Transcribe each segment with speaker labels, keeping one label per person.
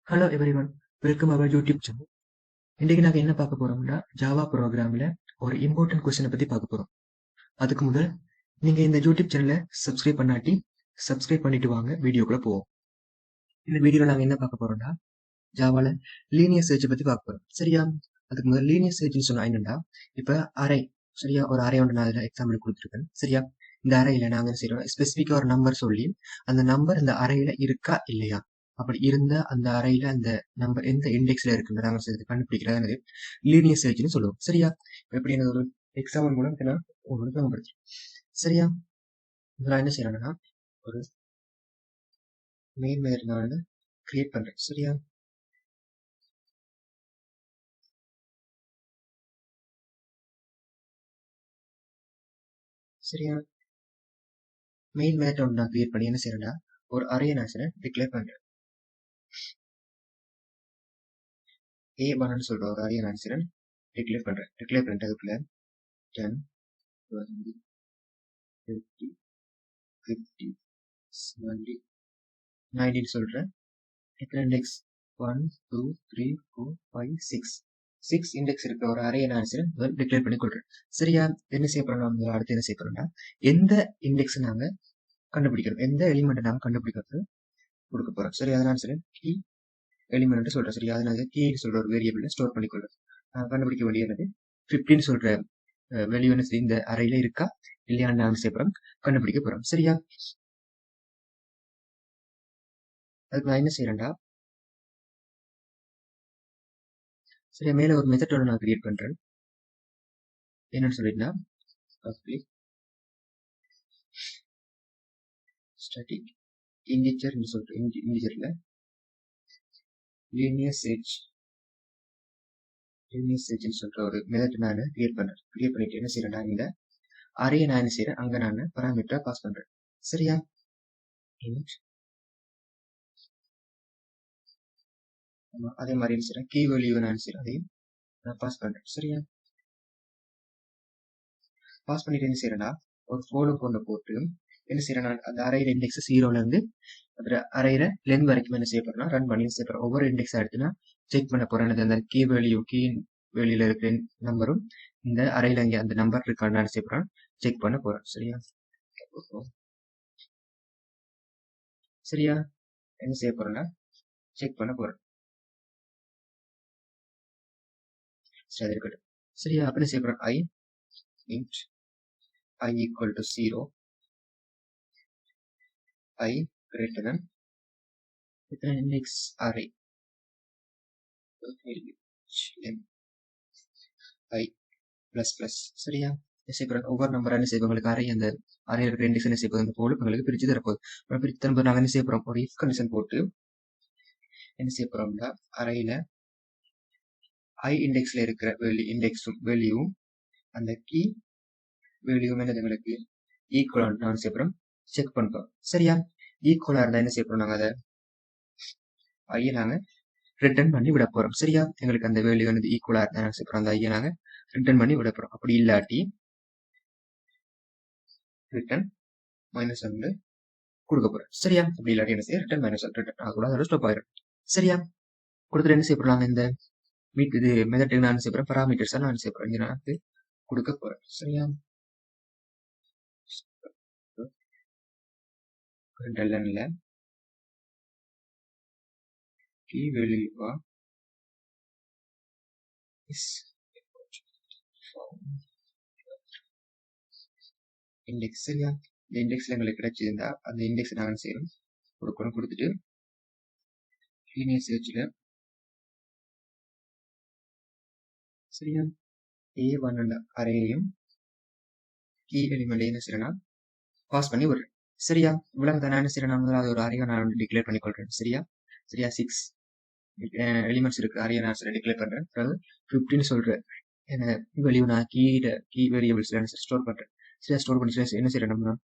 Speaker 1: Hello everyone, welcome our YouTube channel. இன்னைக்கு நாங்கள் என்ன பார்க்க போறோம்னா, ஜாவா ப்ரோக்ராமில் ஒரு இம்பார்ட்டன்ட் கொஸ்டினை பற்றி பார்க்க போகிறோம். அதுக்கு முதல் நீங்கள் இந்த யூடியூப் சேனலை சப்ஸ்கிரைப் பண்ணாட்டி சப்ஸ்கிரைப் பண்ணிட்டு வாங்க, வீடியோக்குள்ள போவோம். இந்த வீடியோவில் நாங்கள் என்ன பார்க்க போறோம்னா, ஜாவால லீனியர் சர்ச்சை பற்றி பார்க்க போறோம். சரியா? அதுக்கு முதல் லீனியர் சர்ச்னு சொன்னா என்னன்னா, இப்போ அரே, சரியா, ஒரு அரே ஒன்று நான் அதில் எக்ஸாம்பிள் கொடுத்துருக்கேன். சரியா? இந்த அறையில நாங்கள் என்ன செய்யறோம், ஸ்பெசிஃபிக்காக ஒரு நம்பர் சொல்லி அந்த நம்பர் இந்த அறையில இருக்கா இல்லையா, அப்படி இருந்த அந்த அறையில அந்த நம்பர் எந்த இண்டெக்ஸ்ல இருக்குன்னு நாங்கள் சேர்த்து கண்டுபிடிக்கிறது லீனியர் சர்ச்னு சொல்லுவோம். சரியா? எப்படி என்ன ஒரு எக்ஸாம்பிள் மூலம் நான் உங்களுக்கு பயன்படுத்துறேன். சரியா? நான் என்ன செய்யறேன்னா, ஒரு மெயின் மெத்தட் நான் கிரியேட் பண்றேன். சரியா? சரியா? மெயின் மெத்தட் ஒன்று நான் கிரியேட் பண்ணி என்ன செய்யறேன்னா, ஒரு அரே நான் டிக்ளேர் பண்றேன். A1 சொல்ற ஒரு அரே நான் டிக்ளேர் பண்றேன். டிக்ளேர் பண்ணிட்டு அதுக்குள்ள 10, 20, 50, 50, 70, 90 சொல்றேன். எத்தனை இண்டெக்ஸ்? 1, 2, 3, 4, 5, 6 இண்டெக்ஸ் இருக்க ஒரு அரே நான் டிக்ளேர் பண்ணி கொடுறேன். சரியா? என்ன செய்ய போறோம், நம்ம அடுத்து என்ன செய்ய போறோம்னா, எந்த இண்டெக்ஸ் நாங்க கண்டுபிடிக்கிறோம், எந்த எலிமெண்ட் நாங்க கண்டுபிடிக்கிறது கொடுக்க போறோம். சரி, அதனால சரி கீ எலிமெண்ட் சொல்றேன். சரியா? அதனால கீ சொல்ற ஒரு வேரியபிள் ஸ்டோர் பண்ணிக்கொள்றேன். கண்டுபிடிக்க வேண்டியது 15 சொல்ற வேல்யூ என்ன செய்ய இந்த அறையில இருக்கா இல்லையான்னு நான் செய்ய போறோம், கண்டுபிடிக்க போறோம். சரியா? அதுக்கு நான் என்ன செய்யறேன்டா, சரியா, மேல ஒரு மெத்தட் ஒன்று நான் கிரியேட் பண்றேன். என்னன்னு சொல்லிட்டுனா, பப்ளிக் ஸ்டாட்டிக் இன்டிஜர் சொல்லிட்டு இன்டிஜர்ல லீனியர் சர்ச்னு சொல்ற ஒரு மெத்தட் நான் கிரியேட் பண்றேன். கிரியேட் பண்ணிட்டு என்ன செய்யறேன்னா, இந்த அறையை நான் என்ன செய்யறேன், அங்க நான் பராமீட்டரா பாஸ் பண்றேன். சரியா? அதே மாதிரி என்ன செய்யறேன், கீ வேல்யூ நான் செய்யறேன், அதையும் நான் பாஸ் பண்றேன். சரியா? பாஸ் பண்ணிட்டு என்ன செய்யறேன்னா, ஒரு ஃபாலோ கொண்டு போட்டு என்ன செய்யறேன், அந்த அறையில இண்டெக்ஸ் 0ல இருந்து அந்த அறையில லென்த் வரைக்கும் என்ன செய்ய போறேன்னா, ரன் பண்ணி செய்ய போறேன். ஒவ்வொரு இண்டெக்ஸ் எடுத்து நான் செக் பண்ண போறேன். அந்த கீ வேல்யூல இருக்கிற நம்பரும் இந்த அறையில இங்க அந்த நம்பர் இருக்கான்னு நான் செய்ய போறேன், செக் பண்ண போறேன். சரியா? சரியா? என்ன செய்ய போறேன்னா, செக் பண்ண போறேன். சரி, இருக்கட்டும். சரியா? அப்படி செய்ய போறேன், I equal to 0, I greater than எத்தனை index array, I plus plus. சரியா? ஒவ்வொரு நம்பர் என்ன செய்வோம், உங்களுக்கு அரை அந்த அறையில் இருக்கிற இண்டெக்ஸ் என்ன செய்வோம், அந்த போல உங்களுக்கு பிரிச்சு தரப்போகுது. பிரிச்சு தரும்போது நாங்கள் என்ன செய்ய போறோம், ஒரு இஃப் கண்டிஷன் போட்டு என்ன செய்ய போறோம்னா, அறையில ஐ இண்டெக்ஸ்ல இருக்கிற வேல்யூவும் அந்த கீ வேல்யூவும் என்ன எங்களுக்கு ஈக்குவலா நான் செய்ய போறோம், செக் பண்றோம். சரியா? ஈக்குவலா இருந்தா என்ன செய்ய போறோம், நாங்க அதை ஐயை நாங்க ரிட்டர்ன் பண்ணி விட போறோம். சரியா? எங்களுக்கு அந்த வேல்யூ வந்து ஈக்குவலா இருந்தா என்ன செய்ய போறோம், அந்த ஐயை நாங்க ரிட்டர்ன் பண்ணி விட போறோம். அப்படி இல்லாட்டி ரிட்டர்ன் -1 கொடுக்க போறோம். சரியா? அப்படி இல்லாட்டி என்ன செய்ய, ரிட்டர்ன் -1 ரிட்டர்ன் ஆகக்கூடாது, அதோட ஸ்டாப் ஆயிடும். சரியா? கொடுத்துட்டு என்ன செய்ய போறாங்க, இந்த இது மெத்தட்டுக்கு நான் செய்ய போறேன், பராமீட்டர்ஸா நான் செய்ய போறேன், இங்க நான் கொடுக்க போறேன். சரியா? டெல்லன்ல கீ வேல்யூவா இஸ் இண்டெக்ஸ். சரியா? இந்த இண்டெக்ஸ்ல எங்களுக்கு கிடைச்சிருந்தா அந்த இண்டெக்ஸ் நாங்கள் செய்யறோம், கொடுக்கணும். கொடுத்துட்டு லீனியர் சர்ச்ல சரியா A1 அரேயும் கீ எலிமெண்ட் என்ன செய்யறேன்னா பாஸ் பண்ணி விடுறேன். சரியா? இவ்வளவு தான் என்ன செய்யறேன், முதலாவது ஒரு அறையை நான் டிக்ளேர் பண்ணி கொள்றேன். சரியா? சரியா? 6 எலிமெண்ட்ஸ் இருக்கு அறையை நான் டிக்ளேர் பண்றேன். அதாவது 15 சொல்றேன், வேல்யூ நான் கீ வேரியபிள்ஸ் ஸ்டோர் பண்றேன். சரியா? ஸ்டோர் பண்ணி என்ன செய்யறேன், நம்ம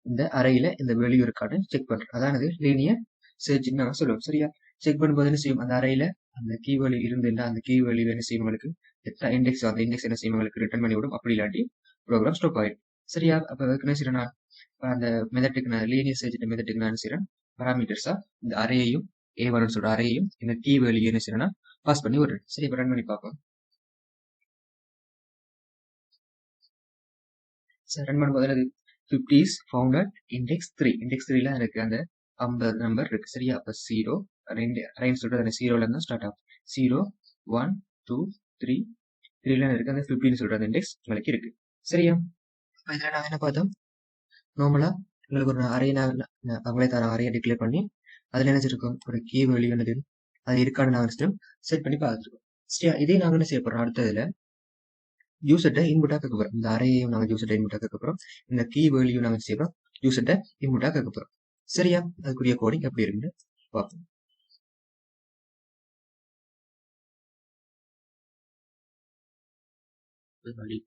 Speaker 1: இந்த அறையில இந்த வேல்யூ இருக்கான்னு செக் பண்றேன். அதானது லீனியர் சர்ச்னு நாங்க சொல்லுவோம். சரியா? செக் பண்ணும்போது என்ன செய்யும், அந்த அறையில அந்த கீ வேல்யூ இருந்துன்னா அந்த கீ வேல்யூ என்ன செய்யும், உங்களுக்கு எத்தனை இண்டெக்ஸ் அந்த இண்டெக்ஸ் என்ன செய்யும், உங்களுக்கு ரிட்டர்ன் பண்ணி விடும். அப்படி இல்லாட்டி ப்ரோக்ராம் ஸ்டாப் ஆயிடும். சரியா? அப்ப அதுக்கு என்ன செய்யறேன், அந்த மெத்தட்டுக்கு நான் லீனியர் சர்ச் மெத்தட்டுக்கு நான் என்ன செய்யறேன், பராமீட்டர்ஸா இந்த அரேயையும் A1 சொல்ற அரேயும் இந்த கீ வேல்யூ என்ன செய்யணும்னா பாஸ் பண்ணி விடுறேன். சரி, இப்போ ரன் பண்ணி பார்ப்போம். சரி, ரன் பண்ணும்போது அது 50 is found at index 3. Index 3ல எனக்கு அந்த 50 நம்பர் இருக்கு. சரியா, அப்ப 0 ரெண்டு அரேன்னு சொல்றது அந்த 0ல இருந்து ஸ்டார்ட் ஆகும். 0 1 2 3 3ல இருக்கு அந்த 15 சொல்ற அந்த இண்டெக்ஸ் உங்களுக்கு இருக்கு. சரியா, இதுல நாங்க என்ன பார்த்தோம், நார்மலா உங்களுக்கு ஒரு அரே அவங்களே தர அறையை டிக்ளேர் பண்ணி அதுல என்ன இருக்கும் ஒரு கீ வேல்யூ என்னது அது இருக்கான்னு நாங்க செட் பண்ணி பார்த்துருக்கோம். சரியா, இதே நாங்க என்ன செய்ய போறோம், அடுத்ததுல யூசர்ட்ட இன்புட்டா கேட்க போறோம். இந்த அரேயும் நாங்க யூசர்ட்ட இன்புட்டா கேட்க போறோம். இந்த கீ வேல்யூ நாங்க செய்யறோம் யூசர்ட்ட இன்புட்டா கேட்க போறோம். சரியா, அதுக்குரிய கோடிங் எப்படி இருக்குன்னு பார்ப்போம்.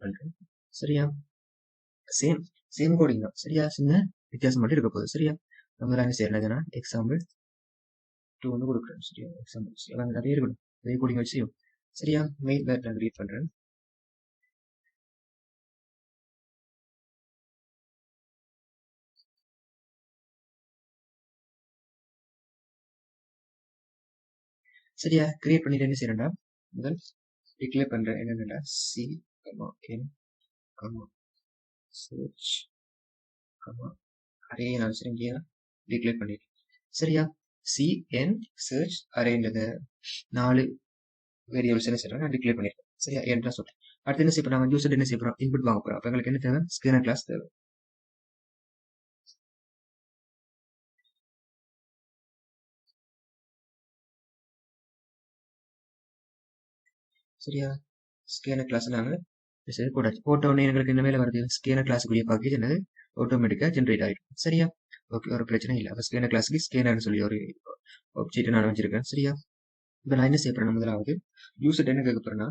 Speaker 1: பண்றேன். சரியா, சேம் சேம் கோடிங் தான். சரியா, சின்ன வித்தியாசம் மட்டும் இருக்க போகுது. சரியா, நம்ம என்ன செய்யறதுன்னா எக்ஸாம்பிள் 2 வந்து கொடுக்குறேன். சரியா, எக்ஸாம்பிள் அதே இருக்கணும், அதே கோடிங் வச்சு செய்யும். சரியா, மெயில் வேர் நான் ரீட் பண்றேன். சரியா, கிரியேட் பண்ணிட்டு என்ன செய்யறேன்டா, முதல் டிக்ளேர் பண்றேன் என்னன்னா சி என் சர்ச் அரே நான் இங்கே டிக்ளேர் பண்ணிட்டேன். சரியா, சி என் சர்ச் அரேன்றத 4 வேரியபிள்ஸ் என்ன செய்யறேன் நான் டிக்ளேர் பண்ணிருக்கேன். சரியா, என்ன சொல்றேன். அடுத்து என்ன செய்ய நாங்கள் யூசர் என்ன செய்ய போறோம், இன்புட் வாங்க போறோம். அப்ப எங்களுக்கு என்ன தேவை, ஸ்கேனர் கிளாஸ் தேவை. சரியா, ஸ்கேனர் கிளாஸ் நாங்க போட்டாச்சு. போட்ட உடனே எங்களுக்கு என்ன வேலை வருது, ஸ்கேனர் கிளாஸுக்குரிய பேக்கேஜ் என்னது ஆட்டோமேட்டிக்கா ஜென்ரேட் ஆயிடும். சரியா, ஓகே, ஒரு பிரச்சனை இல்லை. அப்ப ஸ்கேனர் கிளாஸுக்கு ஸ்கேனர்னு சொல்லி ஒரு ஆப்ஜெக்ட் நான் வச்சிருக்கேன். சரியா, இப்ப நான் என்ன செய்ய போறேன், முதலாவது யூசர் என்ன கேட்க போறேன்னா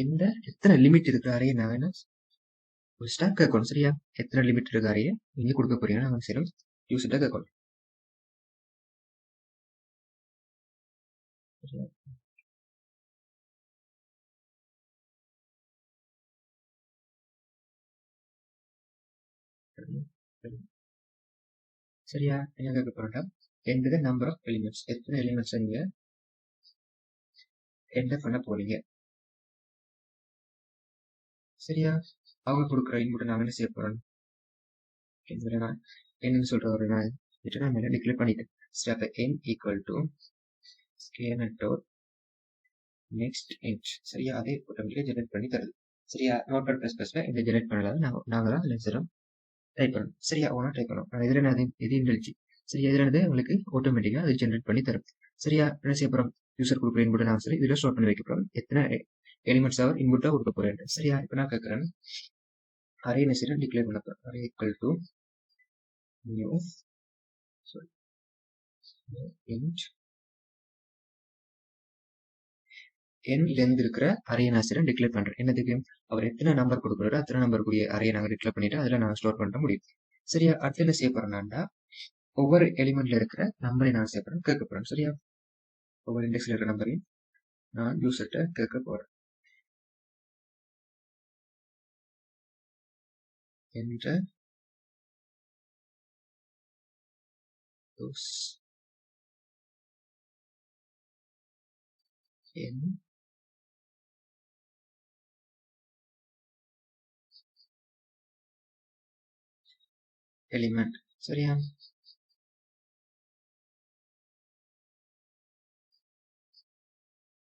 Speaker 1: எந்த எத்தனை லிமிட் இருக்கு அறையை நான் வேணும் ஒரு ஸ்டாக் கேட்கணும். சரியா, எத்தனை லிமிட் இருக்கு அறையை நீங்க கொடுக்க போறீங்கன்னா நாங்கள் செய்யணும் யூசர்ட்ட கேட்கணும். சரியா, என்ன கேட்க போறோம்னா எந்த நம்பர் ஆஃப் எலிமெண்ட்ஸ், எத்தனை எலிமெண்ட்ஸ் நீங்க என்டர் பண்ண போறீங்க. சரியா, அவங்க கொடுக்குற இன்புட்டை நாங்கள் என்ன செய்ய போறோம், என்னன்னு சொல்ற ஒரு நான் மேல டிக்ளேர் பண்ணிட்டேன். சரி, அப்ப n equal to scanner dot next int. சரியா, அதே ஆட்டோமேட்டிக்கா ஜெனரேட் பண்ணி தருது. சரியா, நோட் பேட் பிளஸ் பிளஸ்ல இந்த ஜெனரேட் பண்ணலாம் நாங்க தான் லெசரம் டைப் பண்ணணும். சரியா, ஒன்றா டைப் பண்ணணும். இதுல நான் இது இன்டெலிஜி. சரியா, இதுல இருந்து உங்களுக்கு ஆட்டோமேட்டிக்கா அது ஜெனரேட் பண்ணி தரும். சரியா, என்ன செய்ய போறோம், யூசர் கொடுக்குற இன்புட் நான் சரி இதுல ஸ்டோர் பண்ணி வைக்க போறோம். எத்தனை எலிமெண்ட்ஸ் அவர் இன்புட்டா கொடுக்க போறேன். சரியா, இப்ப நான் கேட்கறேன் அரே என்ன செய்யறேன் டிக்ளேர் பண்ண போறேன். Array equal to new int n length இருக்கிற அறையை நான் செய்யறேன் டிக்ளேர் பண்றேன். என்னதுக்கு, அவர் எத்தனை நம்பர் கொடுக்குறாரோ அத்தனை நம்பர் கூடிய அறையை நாங்கள் டிக்ளேர் பண்ணிட்டு அதுல நாங்கள் ஸ்டோர் பண்ண முடியும். சரியா, அடுத்து என்ன செய்ய போறேன்னா ஒவ்வொரு எலிமெண்ட்ல இருக்கிற நம்பரை நான் செய்ய போறேன் கேட்க போறேன். சரியா, ஒவ்வொரு இண்டெக்ஸ்ல இருக்கிற நம்பரையும் நான் யூசர்ட்ட கேட்க போறேன். என்ற எலிமெண்ட். சரியா,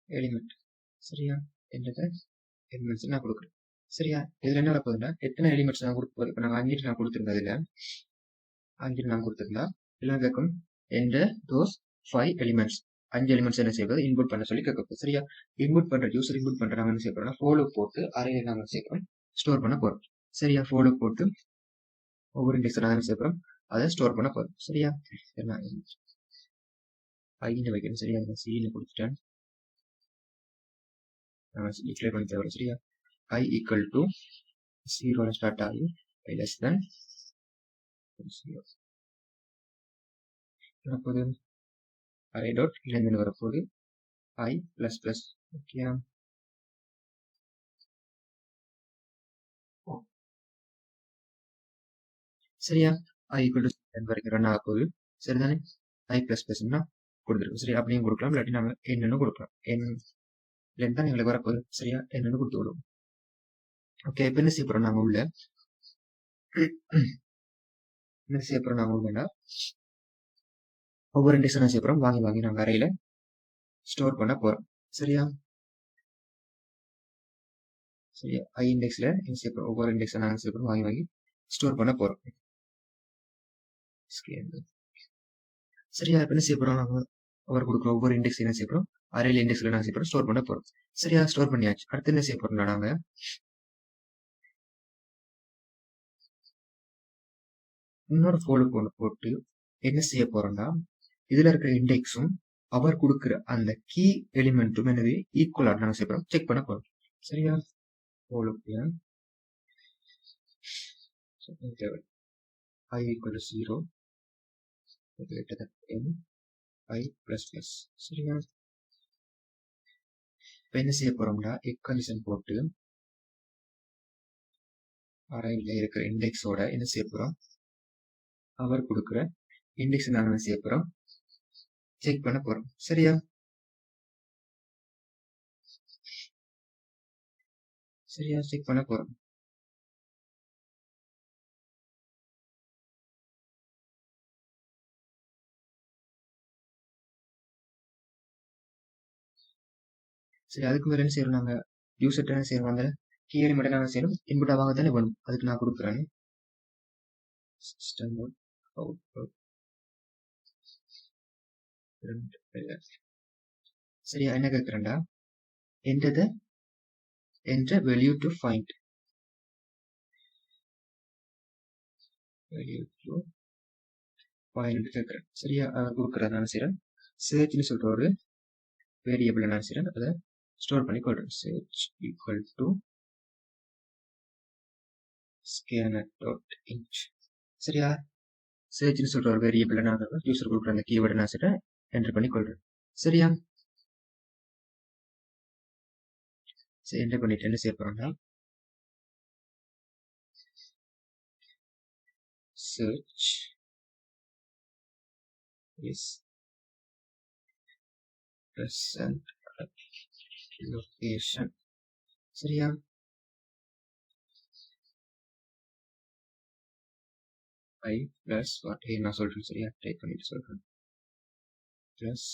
Speaker 1: எலிமெண்ட். சரியா, என்றத எலிமெண்ட்ஸ் நான் கொடுக்குறேன். சரியா, இதுல என்ன போகுதுன்னா எத்தனை எலிமெண்ட்ஸ் நான் கொடுக்க போறேன். இப்ப நாங்கள் 5 நான் கொடுத்துருந்தேன். இதுல 5 நான் கொடுத்துருந்தா எல்லாம் கேட்கும் என்ற தோஸ் 5 எலிமெண்ட்ஸ் 5 எலிமெண்ட்ஸ் என்ன செய்வது இன்புட் பண்ண சொல்லி கேட்கும். சரியா, இன்புட் பண்ற யூசர் இன்புட் பண்ற நாங்க என்ன செய்ய போறோம்னா ஃபோலோ போட்டு அறையை நாங்கள் சேர்க்கிறோம் ஸ்டோர் பண்ண போறோம். சரியா, ஃபோலோ போட்டு ஒவ்வொரு இண்டெக்ஸ் நாங்கள் என்ன செய்ய போறோம் அதை ஸ்டோர் பண்ண போறோம். சரியா, ஐன்னு வைக்கிறேன். சரியா, சீன்னு கொடுத்துட்டேன், டிக்ளேர் பண்ணி தரோம். சரியா, I ஈக்குவல் டு 0 ஸ்டார்ட் ஆகி I லெஸ் தென் 0 வரப்போகுது. அரே டாட் இருந்து வரப்போகுது I பிளஸ் பிளஸ். ஓகே, சரியா, I ஈக்குவல் டு 10 வரைக்கும் ரன் ஆக போகுது. சரிதானே, I பிளஸ் பிளஸ்னா கொடுத்துருக்கோம். சரி, அப்படியும் கொடுக்கலாம். இல்லாட்டி நாங்கள் என்னன்னு கொடுக்கலாம். என் தான் எங்களுக்கு வரப்போகுது. சரியா, என்னன்னு கொடுத்து விடுவோம். ஓகே, இப்போ என்ன செய்ய போறோம் நாங்கள் உள்ள என்ன செய்ய போறோம் நாங்கள் உள்ளனா ஒவ்வொரு இண்டெக்ஸும் என்ன செய்ய போறோம், வாங்கி வாங்கி நாங்கள் அறையில ஸ்டோர் பண்ண போறோம். சரியா, சரியா, ஐ இண்டெக்ஸ்ல என்ன செய்ய போறோம், ஒவ்வொரு இண்டெக்ஸை நாங்கள் செய்ய போறோம், வாங்கி வாங்கி ஸ்டோர் பண்ண போறோம். சரியா, இப்போ என்ன செய்ய போறோம், நாங்கள் ஒவ்வொரு கொடுக்குற ஒவ்வொரு இண்டெக்ஸ் என்ன செய்ய போறோம், அறையில இண்டெக்ஸ்ல என்ன செய்ய போறோம், ஸ்டோர் பண்ண போறோம். சரியா, ஸ்டோர் பண்ணியாச்சு. அடுத்து என்ன செய்ய போறோம்னா நாங்க இன்னொரு ஃபோல்டருக்கு ஒன்று போட்டு என்ன செய்ய போறோம்னா, இதுல இருக்கிற இண்டெக்ஸும் அவர் கொடுக்குற அந்த கீ எலிமெண்ட்டும் என்னது ஈக்குவலா நாங்க செய்ய போறோம், செக் பண்ண போறோம். சரியா, ஃபோல்டருக்கு i equal to 0 greater than n i plus plus. சரியா, இப்போ என்ன செய்ய போறோம்னா if condition போட்டு அறையில இருக்கிற இண்டெக்ஸோட என்ன செய்ய போறோம், அவர் கொடுக்குற இண்டெக்ஸ் நாங்க என்ன செய்ய போறோம், செக் பண்ண போறோம். சரியா, சரியா, செக் பண்ண போறோம். சரி, அதுக்கு மேல என்ன செய்யறோம், நாங்க யூசர் என்ன செய்யறோம், அந்த கீ எலிமெண்ட் நாங்க செய்யணும், இன்புட்டா வாங்க தானே வேணும். அதுக்கு நான் கொடுக்குறேன் சிஸ்டம் அவுட்புட். சரியா, என்ன கேட்கிறேன்டா, enter value to find value to find கேட்கிறேன். சரியா, கொடுக்குறேன். நான் செய்யறேன் searchனு சொல்ற ஒரு வேரியபிள் நான் செய்யறேன், அதை ஸ்டோர் பண்ணி கொள்றேன். search equal to scanner.int. சரியா, searchனு சொல்ற ஒரு வேரியபிள் நான் யூசர் கொடுக்குற அந்த கீவேர்டு நான் செய்யறேன், என்டர் பண்ணி கொள்றேன். சரியா, சரி, என்டர் பண்ணிட்டு என்ன செய்ய போறோம்னா search is present location. சரியா, i plus what நான் சொல்றேன். சரியா, டைப் பண்ணிட்டு சொல்றேன் plus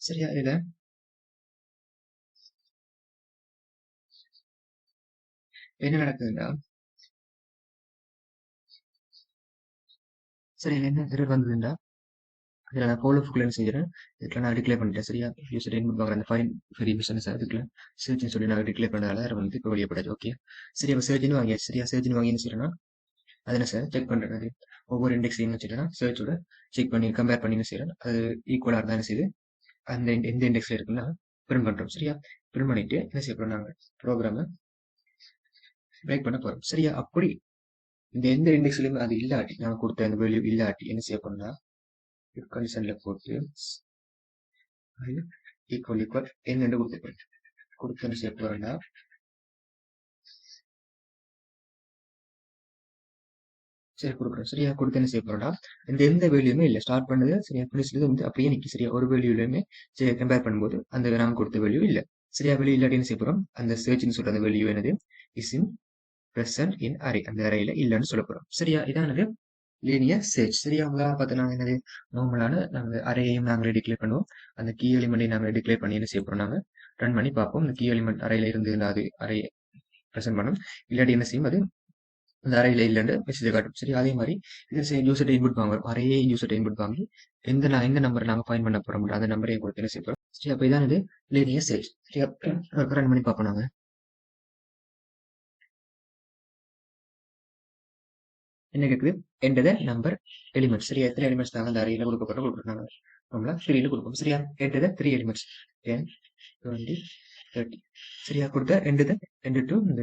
Speaker 1: சரியா, இதுல என்ன நடக்குதுன்னா, சரி, என்ன எரர் வந்ததுண்டா, இதுல நான் போலோஃபுக்குள்ள என்ன செஞ்சிடறேன், இதுல நான் டிக்ளேர் பண்ணிட்டேன். சரியா, யூசர் இன்புட் பார்க்குற அந்த ஃபைன் வெரிஃபிகேஷன் அதுக்குள்ள சர்ச்னு சொல்லி நான் டிக்ளேர் பண்ணதால error வந்து இப்போ வெளியப்படாது. ஓகே, சரி, அப்போ சர்ச்னு வாங்கியாச்சு. சரியா, சர்ச்னு வாங்கி என்ன செய்யறேன்னா, அது என்ன சார் செக் பண்றேன். அது ஒவ்வொரு இண்டெக்ஸ் என்ன செய்யறேன்னா சர்ச்சோட செக் பண்ணி கம்பேர் பண்ணி என்ன செய்யறேன், அது ஈக்குவலா இருந்தா என்ன செய்யுது, அந்த எந்த இண்டெக்ஸ்ல இருக்குன்னா பிரிண்ட் பண்றோம். சரியா, பிரிண்ட் பண்ணிட்டு என்ன செய்ய போறோம், நாங்க ப்ரோக்ராமை பிரேக் பண்ண போறோம். சரியா, அப்படி இந்த எந்த இண்டெக்ஸ்லயுமே அது இல்லாட்டி, நாங்க கொடுத்த அந்த வேல்யூ இல்லாட்டி என்ன செய்ய போறோம்னா, கண்டிஷன்ல போட்டு ஈக்குவல் ஈக்குவல் என்ன கொடுத்து என்ன செய்ய போறோம்னா, சரி கொடுக்குறோம். சரியா, கொடுத்து என்ன செய்ய போறோம்னா, இந்த எந்த வேல்யூமே இல்லை, ஸ்டார்ட் பண்ணது சரியா, பினிஷ்ல வந்து அப்படியே நிக்கி. சரியா, ஒரு வேல்யூலையுமே கம்பேர் பண்ணும்போது அந்த நாங்க கொடுத்த வேல்யூ இல்லை. சரியா, வேல்யூ இல்லாட்டி என்ன செய்ய போறோம், அந்த சர்ச்னு சொல்ற அந்த வேல்யூ என்னது is in present in array, அந்த அரேல இல்லைன்னு சொல்ல போறோம். சரியா, இதானது லீனியர் சர்ச். சரியா, உங்களால பார்த்து நாங்க என்னது நார்மலான நாங்க அரேயையும் நாங்களே டிக்ளேர் பண்ணுவோம், அந்த கீ எலிமெண்டையும் நாங்களே டிக்ளேர் பண்ணி என்ன செய்ய போறோம், நாங்க ரன் பண்ணி பார்ப்போம். இந்த கீ எலிமெண்ட் அறையில இருந்து அது அரே ப்ரெசென்ட் பண்ணும், இல்லாட்டி என்ன செய்யும், அது அந்த அறையில இல்லைன்னு மெசேஜ் காட்டும். சரி, அதே மாதிரி இது யூசர் இன்புட் வாங்க அறையே யூசர் இன்புட் வாங்கி எந்த நம்பர் நாங்க ஃபைண்ட் பண்ண போறோம், அந்த நம்பரையும் கொடுத்து என்ன செய்ய போறோம். சரி, அப்ப இதான் இது லீனியர் சர்ச். சரியா, ரன் பண்ணி பார்ப்போம். நாங்க என்ன கேக்குது, என்டர் த நம்பர் எலிமெண்ட்ஸ். சரியா, எத்தனை எலிமெண்ட்ஸ் நாங்க அந்த அறையில கொடுக்கப்பட்ட நம்மள ஃப்ரீல கொடுப்போம். சரியா, என்டர் த 3 எலிமெண்ட்ஸ் 10 20 30. சரியா, கொடுத்த என்டர் டு இந்த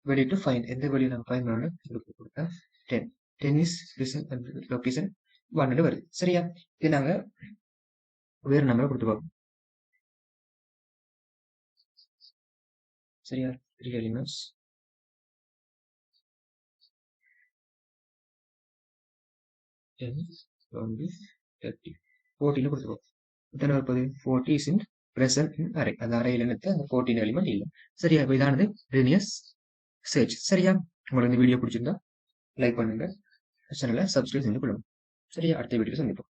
Speaker 1: வேல்யூ டு ஃபைண்ட், எந்த வேல்யூ நாங்க ஃபைண்ட் பண்ணணும் கொடுத்தா 10 10 இஸ் லொகேஷன் 1 வருது. சரியா, இது நாங்க வேற நம்பரை கொடுத்து பார்ப்போம். சரியா, 3 எலிமெண்ட்ஸ் 10, 20, 30. 14 கொடுத்துருவோம். எத்தனை இருப்பது 40 is in present in array. அந்த அறையில் என்னது அந்த 14 எலிமெண்ட் இல்லை. சரியா? இப்போ இதானது லினியர் சர்ச். சரியா? உங்களுக்கு இந்த வீடியோ பிடிச்சிருந்தா லைக் பண்ணுங்க, சேனலை சப்ஸ்கிரைப் செஞ்சு கொள்ளுங்க. சரியா? அடுத்த வீடியோ சந்திப்போம்.